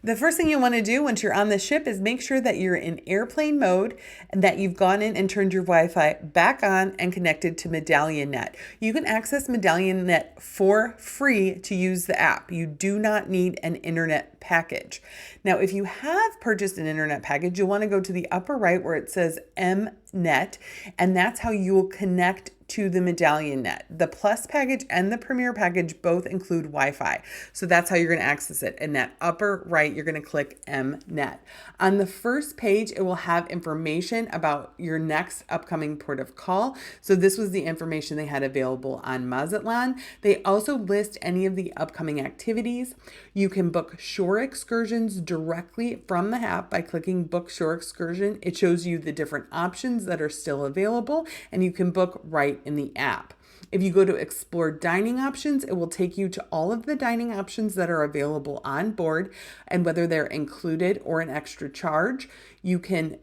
The first thing you want to do once you're on the ship is make sure that you're in airplane mode and that you've gone in and turned your Wi-Fi back on and connected to Medallionet. You can access Medallionet for free to use the app. You do not need an internet package. Now, if you have purchased an internet package, you'll want to go to the upper right where it says Mnet, and that's how you will connect to the Medallionet. The Plus package and the Premier package both include Wi-Fi. So that's how you're going to access it. In that upper right, you're going to click Mnet. On the first page, it will have information about your next upcoming port of call. So this was the information they had available on Mazatlan. They also list any of the upcoming activities. You can book shore excursions directly from the app by clicking Book Shore Excursion. It shows you the different options that are still available, and you can book right in the app. If you go to explore dining options, it will take you to all of the dining options that are available on board and whether they're included or an extra charge. You can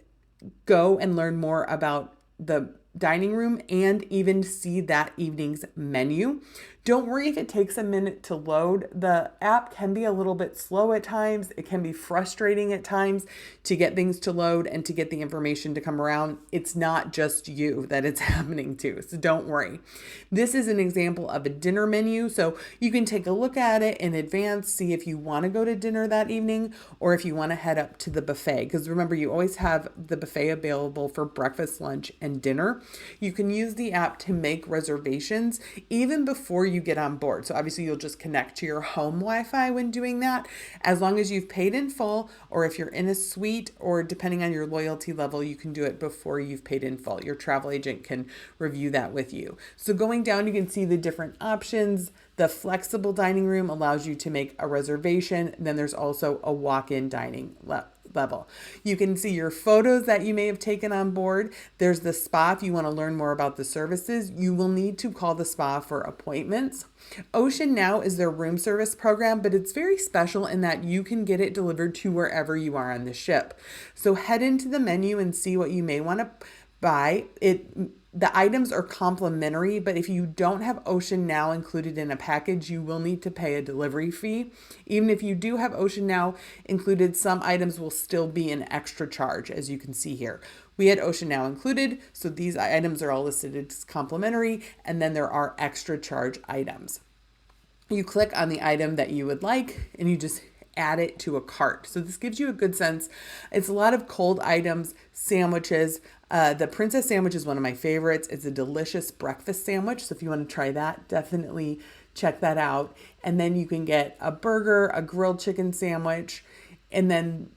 go and learn more about the dining room and even see that evening's menu. Don't worry if it takes a minute to load. The app can be a little bit slow at times. It can be frustrating at times to get things to load and to get the information to come around. It's not just you that it's happening to, so don't worry. This is an example of a dinner menu, so you can take a look at it in advance, see if you want to go to dinner that evening or if you want to head up to the buffet, because remember, you always have the buffet available for breakfast, lunch, and dinner. You can use the app to make reservations even before you get on board. So obviously you'll just connect to your home Wi-Fi when doing that, as long as you've paid in full, or if you're in a suite, or depending on your loyalty level, you can do it before you've paid in full. Your travel agent can review that with you. So going down, you can see the different options. The flexible dining room allows you to make a reservation. Then there's also a walk-in dining level. You can see your photos that you may have taken on board. There's the spa. If you want to learn more about the services, you will need to call the spa for appointments. Ocean Now is their room service program, but it's very special in that you can get it delivered to wherever you are on the ship. So head into the menu and see what you may want to buy. The items are complimentary, but if you don't have Ocean Now included in a package, you will need to pay a delivery fee. Even if you do have Ocean Now included, some items will still be an extra charge, as you can see here. We had Ocean Now included, so these items are all listed as complimentary, and then there are extra charge items. You click on the item that you would like, and you just add it to a cart. So this gives you a good sense. It's a lot of cold items, sandwiches. The Princess sandwich is one of my favorites. It's a delicious breakfast sandwich. So if you want to try that, definitely check that out. And then you can get a burger, a grilled chicken sandwich, and then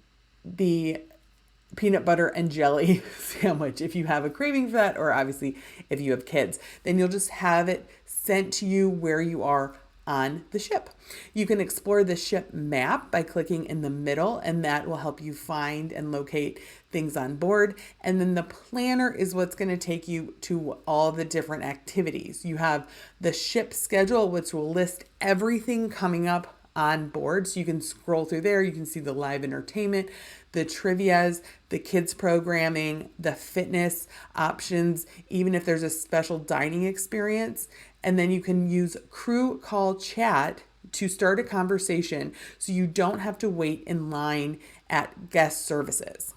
the peanut butter and jelly sandwich if you have a craving for that, or obviously if you have kids. Then you'll just have it sent to you where you are on the ship. You can explore the ship map by clicking in the middle, and that will help you find and locate things on board. And then the planner is what's going to take you to all the different activities. You have the ship schedule, which will list everything coming up on board. So you can scroll through there. You can see the live entertainment, the trivias, the kids programming, the fitness options, even if there's a special dining experience. And then you can use crew call chat to start a conversation so you don't have to wait in line at guest services.